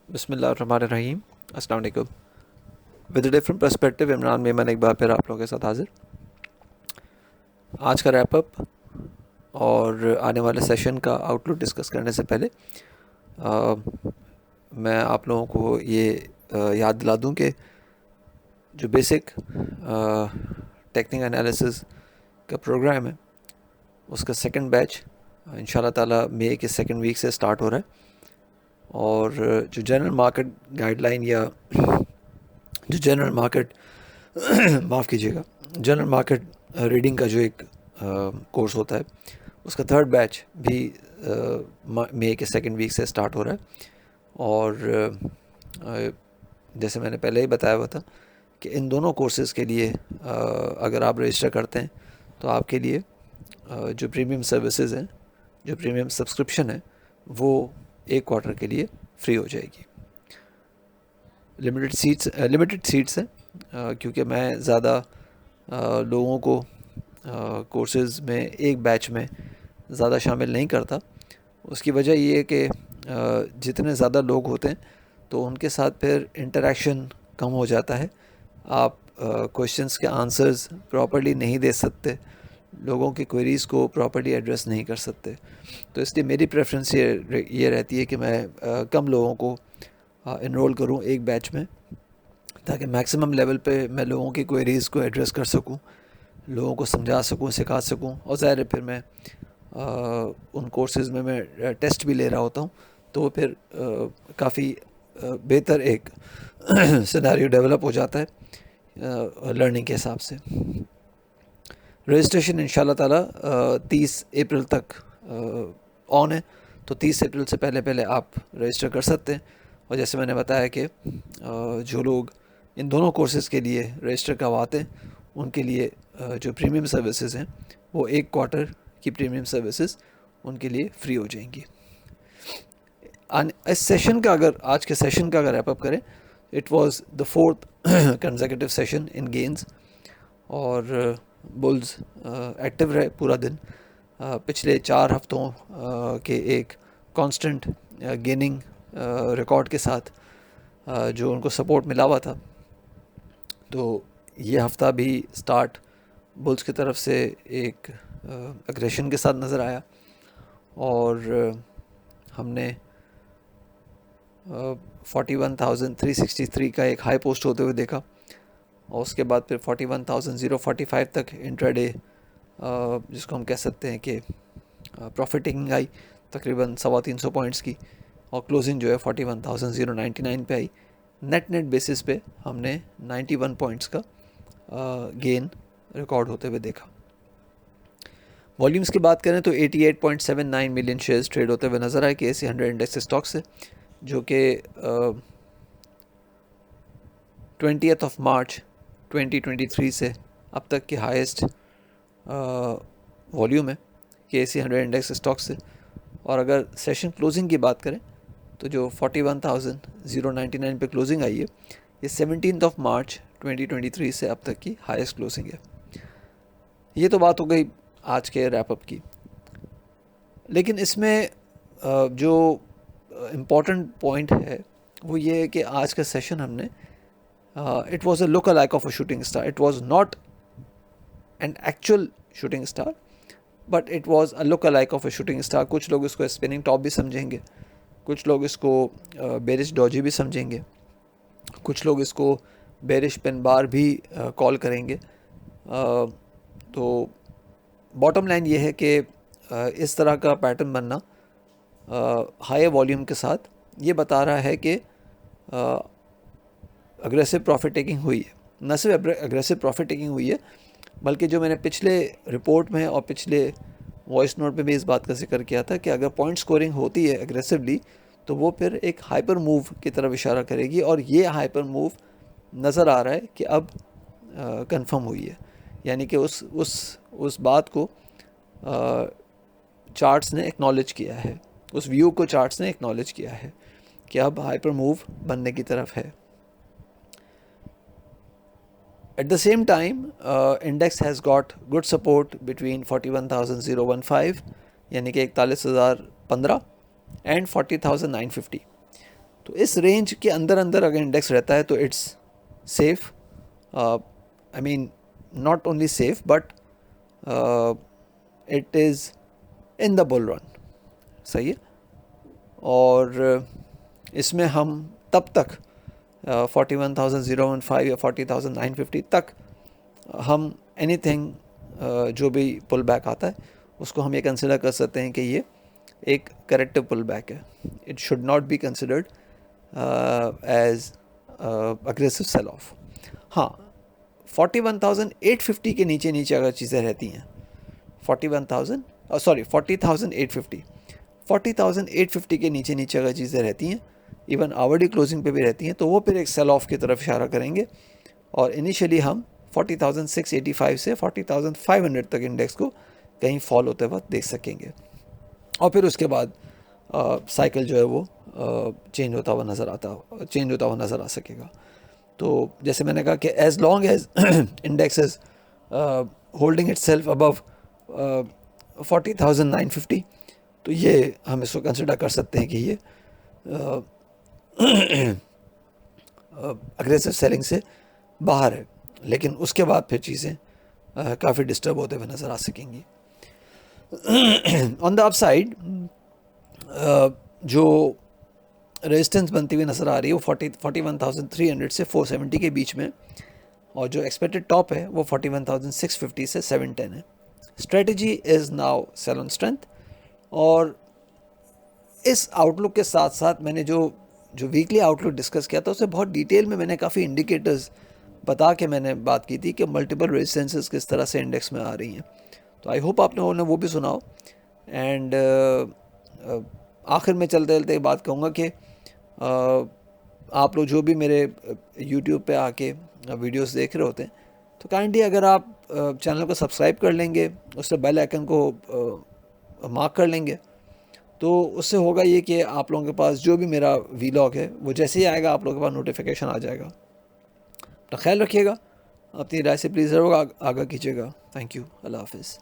بسم اللہ الرحمن الرحیم. السلام علیکم. With a different perspective Imran Memon ایک بار پھر آپ لوگوں کے ساتھ حاضر. آج کا ریپ اپ اور آنے والے سیشن کا آؤٹ لک ڈسکس کرنے سے پہلے میں آپ لوگوں کو یہ یاد دلا دوں کہ جو بیسک ٹیکنیکل انالیسز کا پروگرام ہے اس کا سیکنڈ بیچ انشاءاللہ تعالیٰ مئی کے سیکنڈ ویک سے اسٹارٹ ہو رہا ہے. اور جو جنرل مارکیٹ گائیڈ لائن یا جو جنرل مارکیٹ معاف کیجیے گا جنرل مارکیٹ ریڈنگ کا جو ایک کورس ہوتا ہے اس کا تھرڈ بیچ بھی مئی کے سیکنڈ ویک سے اسٹارٹ ہو رہا ہے. اور جیسے میں نے پہلے ہی بتایا ہوا تھا کہ ان دونوں کورسز کے لیے اگر آپ رجسٹر کرتے ہیں تو آپ کے لیے جو پریمیم سروسز ہیں جو پریمیم سبسکرپشن ہے وہ ایک کوارٹر کے لیے فری ہو جائے گی. لمیٹڈ سیٹس ہیں کیونکہ میں زیادہ لوگوں کو کورسز میں ایک بیچ میں زیادہ شامل نہیں کرتا. اس کی وجہ یہ ہے کہ جتنے زیادہ لوگ ہوتے ہیں تو ان کے ساتھ پھر انٹریکشن کم ہو جاتا ہے. آپ کویشچنس کے آنسرز پراپرلی نہیں دے سکتے, لوگوں کی کوئریز کو پراپرلی ایڈریس نہیں کر سکتے. تو اس لیے میری پریفرنس یہ رہتی ہے کہ میں کم لوگوں کو انرول کروں ایک بیچ میں, تاکہ میکسیمم لیول پہ میں لوگوں کی کوئریز کو ایڈریس کر سکوں, لوگوں کو سمجھا سکوں, سکھا سکوں. اور ظاہر ہے پھر میں ان کورسز میں ٹیسٹ بھی لے رہا ہوتا ہوں, تو وہ پھر کافی بہتر ایک سیناریو ڈیولپ ہو جاتا ہے لرننگ کے حساب سے. رجسٹریشن انشاءاللہ تعالیٰ 30 اپریل تک آن ہے, تو 30 اپریل سے پہلے آپ رجسٹر کر سکتے ہیں. اور جیسے میں نے بتایا کہ جو لوگ ان دونوں کورسز کے لیے رجسٹر کرواتے ہیں ان کے لیے جو پریمیم سروسز ہیں وہ ایک کوارٹر کی پریمیم سروسز ان کے لیے فری ہو جائیں گی. اس سیشن کا آج کے سیشن کا اگر ریپ اپ کریں, it was the 4th consecutive session in gains, اور بلز ایکٹیو رہے پورا دن. پچھلے 4 ہفتوں کے ایک کانسٹنٹ گیننگ ریکارڈ کے ساتھ جو ان کو سپورٹ ملا ہوا تھا, تو یہ ہفتہ بھی سٹارٹ بلز کی طرف سے ایک اگریشن کے ساتھ نظر آیا, اور ہم نے 41,363 کا ایک ہائی پوسٹ ہوتے ہوئے دیکھا, اور اس کے بعد پھر 41,045 تک انٹرا ڈے جس کو ہم کہہ سکتے ہیں کہ پروفٹنگ آئی تقریباً 350 پوائنٹس کی, اور کلوزنگ جو ہے 41,099 پہ آئی. نیٹ بیسس پہ ہم نے 91 پوائنٹس کا گین ریکارڈ ہوتے ہوئے دیکھا. والیومز کی بات کریں تو 88.79 ملین شیئرز ٹریڈ ہوتے ہوئے نظر آئے کہ ایسی 100 انڈیکس اسٹاک سے, جو کہ 20th of March 2023 سے اب تک کی ہائیسٹ والیوم ہے کہ ایسی 100 انڈیکس اسٹاک سے. اور اگر سیشن کلوزنگ کی بات کریں تو جو 41,099 پہ کلوزنگ آئی ہے یہ 17th of March 2023 سے اب تک کی ہائیسٹ کلوزنگ ہے. یہ تو بات ہو گئی آج کے ریپ اپ کی, لیکن اس میں جو امپورٹنٹ پوائنٹ ہے وہ یہ ہے کہ آج کا سیشن ہم نے it was a look like of a shooting star. It was not an actual shooting star, but it was a look like of a shooting star. کچھ لوگ اس کو اسپننگ ٹاپ بھی سمجھیں گے, کچھ لوگ اس کو بیرش ڈوجی بھی سمجھیں گے, کچھ لوگ اس کو بیرش پن بار بھی کال کریں گے. تو باٹم لائن یہ ہے کہ اس طرح کا پیٹرن بننا ہائی والیوم کے ساتھ یہ بتا رہا ہے کہ اگریسو پروفٹ ٹیکنگ ہوئی ہے. نہ صرف اگریسو پروفٹ ٹیکنگ ہوئی ہے بلکہ جو میں نے پچھلے رپورٹ میں اور پچھلے وائس نوٹ میں بھی اس بات کا ذکر کیا تھا کہ اگر پوائنٹ سکورنگ ہوتی ہے اگریسولی تو وہ پھر ایک ہائپر موو کی طرف اشارہ کرے گی, اور یہ ہائپر موو نظر آ رہا ہے کہ اب کنفرم ہوئی ہے. یعنی کہ اس بات کو چارٹس نے ایکنالج کیا ہے, اس ویو کو چارٹس نے ایکنالج کیا ہے کہ اب ہائپر موو بننے کی طرف ہے. At the same time, index has got good support between 41,015 یعنی کہ 41,015 and 40,950. تو اس رینج کے اندر اگر انڈیکس رہتا ہے تو it's safe. I mean not only safe but it is in the bull run. صحیح ہے. اور اس میں ہم تب تک 41,015 یا 40,950 تک ہم اینی تھنگ جو بھی پل بیک آتا ہے اس کو ہم یہ کنسیڈر کر سکتے ہیں کہ یہ ایک کریکٹو پل بیک ہے. It should not be considered as aggressive sell off. ہاں 41,850 کے نیچے اگر چیزیں رہتی ہیں 40,850 کے نیچے اگر چیزیں رہتی ہیں ایون آورڈی کلوزنگ پہ بھی رہتی ہیں تو وہ پھر ایک سیل آف کی طرف اشارہ کریں گے. اور انیشلی ہم 40,685 سے 40,500 تک انڈیکس کو کہیں فال ہوتے وقت دیکھ سکیں گے. اور پھر اس کے بعد سائیکل جو ہے وہ چینج ہوتا ہوا نظر آ سکے گا. تو جیسے میں نے کہا کہ as long as index is holding itself above 40,950 تو یہ ہم اس کو کنسیڈر کر سکتے ہیں کہ یہ اگریسو سیلنگ سے باہر ہے. لیکن اس کے بعد پھر چیزیں کافی ڈسٹرب ہوتے ہوئے نظر آ سکیں گی. آن دا اپ سائڈ جو ریزسٹنس بنتی ہوئی نظر آ رہی ہے وہ 41,300 سے 470 کے بیچ میں, اور جو ایکسپیکٹڈ ٹاپ ہے وہ 41,650 سے 710 ہے. Strategy is now sell on strength. اور اس آؤٹ لک کے ساتھ ساتھ میں نے جو ویکلی آؤٹ لک ڈسکس کیا تھا اسے بہت ڈیٹیل میں نے کافی انڈیکیٹرز بتا کے میں نے بات کی تھی کہ ملٹیپل ریزسٹنسز کس طرح سے انڈیکس میں آ رہی ہیں. تو آئی ہوپ آپ نے وہ بھی سنا ہو. اینڈ آخر میں چلتے بات کہوں گا کہ آپ لوگ جو بھی میرے یوٹیوب پہ آ کے ویڈیوز دیکھ رہے ہوتے ہیں تو کائنڈلی اگر آپ چینل کو سبسکرائب کر لیں گے, اس سے بیل آئیکن کو مارک کر لیں گے, تو اس سے ہوگا یہ کہ آپ لوگوں کے پاس جو بھی میرا ویلاگ ہے وہ جیسے ہی آئے گا آپ لوگوں کے پاس نوٹیفیکیشن آ جائے گا. اپنا خیال رکھیے گا, اپنی رائے سے پلیز ضرور آگاہ کیجیے گا. Thank you. اللہ حافظ.